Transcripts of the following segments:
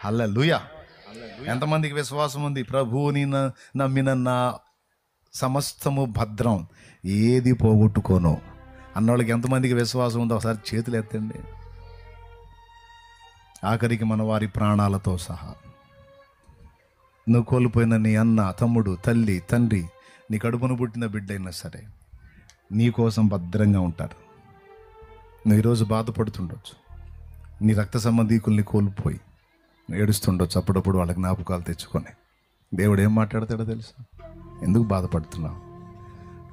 హల్లెలూయా. ఎంతమందికి విశ్వాసం ఉంది? ప్రభువుని నమ్మిన నా సమస్తము భద్రం, ఏది పోగొట్టుకోను అన్నోళ్ళకి ఎంతమందికి విశ్వాసం ఉందో ఒకసారి చేతులు ఎత్తండి. ఆఖరికి మన వారి ప్రాణాలతో సహా నువ్వు కోల్పోయిన నీ అన్న, తమ్ముడు, తల్లి, తండ్రి, నీ కడుపును పుట్టిన బిడ్డ అయినా సరే నీ కోసం భద్రంగా ఉంటారు. నువ్వు ఈరోజు బాధపడుతుండొచ్చు, నీ రక్త సంబంధీకుల్ని కోల్పోయి ఏడుస్తుండొచ్చు. అప్పుడప్పుడు వాళ్ళ జ్ఞాపకాలు తెచ్చుకొని దేవుడు ఏం మాట్లాడతాడో తెలుసా? ఎందుకు బాధపడుతున్నావు?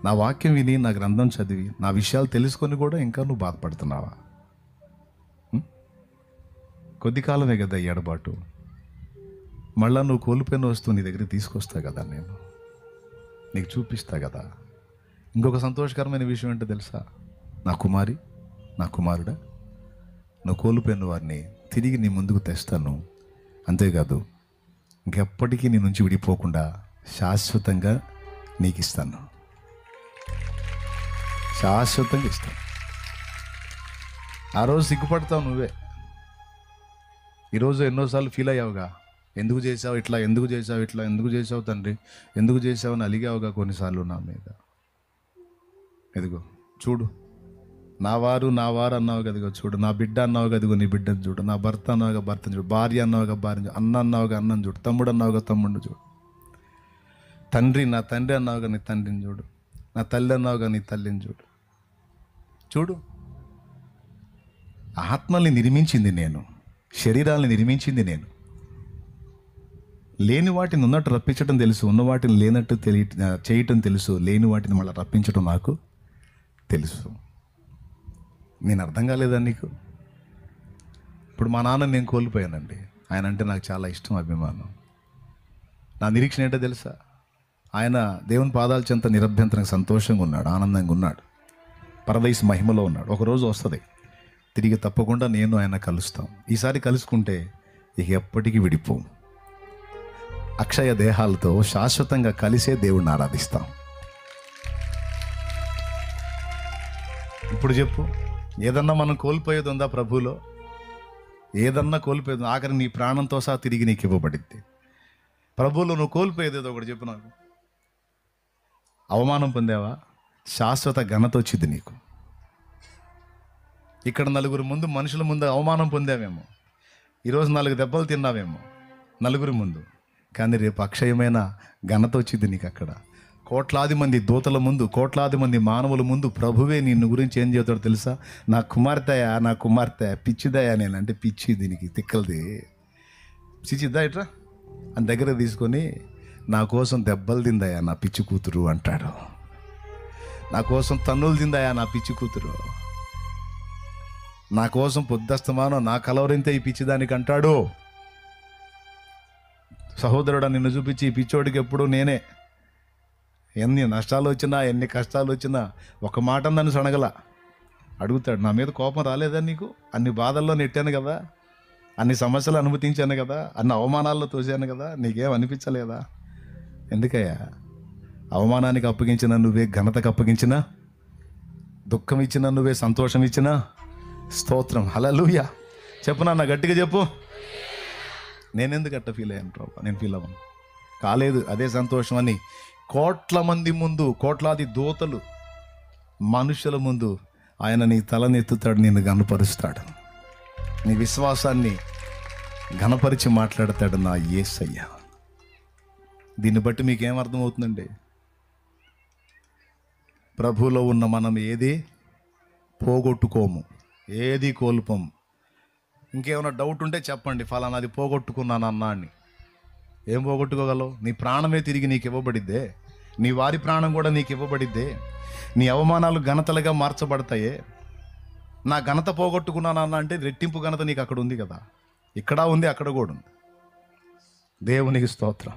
నా వాక్యం విని, నా గ్రంథం చదివి, నా విషయాలు తెలుసుకొని కూడా ఇంకా నువ్వు బాధపడుతున్నావా? కొద్ది కాలమే కదా ఈ ఎడబాటు. మళ్ళా నువ్వు కోల్పోయిన వస్తువు నీ దగ్గరికి తీసుకొస్తా కదా, నేను నీకు చూపిస్తా కదా. ఇంకొక సంతోషకరమైన విషయం ఏంటో తెలుసా? నా కుమారి, నా కుమారుడా, నువ్వు కోల్పోయిన వారిని తిరిగి నీ ముందుకు తెస్తాను. అంతేకాదు, ఇంకెప్పటికీ నీ నుంచి విడిపోకుండా శాశ్వతంగా నీకు ఇస్తాను. శాశ్వతంగా ఇస్తాను. ఆ రోజు సిగ్గుపడతావు నువ్వే. ఈరోజు ఎన్నోసార్లు ఫీల్ అయ్యావుగా, ఎందుకు చేసావు ఇట్లా, ఎందుకు చేసావు ఇట్లా, ఎందుకు చేసావు తండ్రి, ఎందుకు చేసావు అని అలిగావుగా కొన్నిసార్లు నా మీద. ఎదుగో చూడు, నా వారు అన్నావు కదిగో చూడు, నా బిడ్డ అన్నావు కదిగో నీ బిడ్డను చూడు, నా భర్త అన్నావుగా భర్తను చూడు, భార్య అన్నావుగా భార్యను చూడు, అన్న అన్నావుగా అన్నను చూడు, తమ్ముడు అన్నావుగా తమ్ముడిని చూడు, తండ్రి నా తండ్రి అన్నావుగా నీ తండ్రిని చూడు, నా తల్లి అన్నావుగా నీ తల్లిని చూడు. చూడు, ఆత్మల్ని నిర్మించింది నేను, శరీరాల్ని నిర్మించింది నేను. లేని వాటిని ఉన్నట్టు రప్పించడం తెలుసు, ఉన్న వాటిని లేనట్టు చేయటం తెలుసు, లేని వాటిని మళ్ళీ రప్పించడం నాకు తెలుసు. నేను అర్థం కాలేదా నీకు? ఇప్పుడు మా నాన్న నేను కోల్పోయానండి. ఆయన అంటే నాకు చాలా ఇష్టం, అభిమానం. నా నిరీక్షణ ఏంటో తెలుసా? ఆయన దేవుని పాదాల చెంత నిరభ్యంతరంగా సంతోషంగా ఉన్నాడు, ఆనందంగా ఉన్నాడు, పరదేశ మహిమలో ఉన్నాడు. ఒకరోజు వస్తుంది, తిరిగి తప్పకుండా నేను ఆయన కలుస్తాం. ఈసారి కలుసుకుంటే ఇక ఎప్పటికీ విడిపోం. అక్షయ దేహాలతో శాశ్వతంగా కలిసే దేవుణ్ణి ఆరాధిస్తాం. ఇప్పుడు చెప్పు, ఏదన్నా మనం కోల్పోయేది ఉందా ప్రభువులో? ఏదన్నా కోల్పోయేది? ఆఖరి నీ ప్రాణంతో సహా తిరిగి నీకు ఇవ్వబడింది. ప్రభువులో నువ్వు కోల్పోయేది ఏదో ఒకటి చెప్పు నాకు. అవమానం పొందావా? శాశ్వత ఘనత వచ్చింది నీకు. ఇక్కడ నలుగురు ముందు, మనుషుల ముందు అవమానం పొందావేమో, ఈరోజు 4 దెబ్బలు తిన్నావేమో నలుగురి ముందు, కానీ రేపు అక్షయమైన ఘనత వచ్చింది నీకు. అక్కడ కోట్లాది మంది దూతల ముందు, కోట్లాది మంది మానవుల ముందు ప్రభువే నిన్ను గురించి ఏం చెబుతాడో తెలుసా? నా కుమార్తెయా, నా కుమార్తె, పిచ్చిదయా. నేనంటే పిచ్చి, దీనికి తిక్కలది, పిచ్చిద్దా ఇట్రా అని దగ్గర తీసుకొని, నా కోసం దెబ్బలు తిందయా నా పిచ్చి కూతురు అంటాడు. నా కోసం తన్నులు తిందయా నా పిచ్చి కూతురు. నా కోసం పొద్దస్తమానం నా కలవరింతే ఈ పిచ్చిదానికి అంటాడు. సహోదరుడా, నిన్ను చూపించి ఈ పిచ్చోడికి ఎప్పుడు నేనే, ఎన్ని నష్టాలు వచ్చినా, ఎన్ని కష్టాలు వచ్చినా ఒక మాట నన్ను సనగల అడుగుతాడు. నా మీద కోపం రాలేదా నీకు? అన్ని బాధల్లో నెట్టాను కదా, అన్ని సమస్యలు అనుమతించాను కదా, అన్ని అవమానాల్లో తోసాను కదా, నీకేం అనిపించలేదా? ఎందుకయ్యా? అవమానానికి అప్పగించిన నువ్వే, ఘనతకు అప్పగించినా, దుఃఖం ఇచ్చినా నువ్వే, సంతోషం ఇచ్చినా స్తోత్రం. హల్లెలూయా. చెప్పు నాన్న, గట్టిగా చెప్పు. నేనెందుకు అట్ట ఫీల్ అయ్యాను ప్రభా? నేను ఫీల్ అవ్వను, కాలేదు, అదే సంతోషం అని కోట్ల మంది ముందు, కోట్లాది దూతలు, మనుషుల ముందు ఆయన నీ తలనెత్తుతాడు, నిన్ను ఘనపరుస్తాడు, నీ విశ్వాసాన్ని ఘనపరిచి మాట్లాడతాడు నా యేసయ్య. దీన్ని బట్టి మీకేం అర్థమవుతుందండి? ప్రభువులో ఉన్న మనం ఏది పోగొట్టుకోము, ఏది కోల్పోము. ఇంకేమైనా డౌట్ ఉంటే చెప్పండి, ఫలానాది పోగొట్టుకున్నాను అన్నా అని. ఏం పోగొట్టుకోగలవు? నీ ప్రాణమే తిరిగి నీకు ఇవ్వబడిద్దే, నీ వారి ప్రాణం కూడా నీకు ఇవ్వబడిద్దే, నీ అవమానాలు ఘనతలుగా మార్చబడతాయే. నా ఘనత పోగొట్టుకున్నానన్నా అంటే రెట్టింపు ఘనత నీకు అక్కడ ఉంది కదా, ఇక్కడ ఉంది, అక్కడ కూడా ఉంది. దేవునికి స్తోత్రం.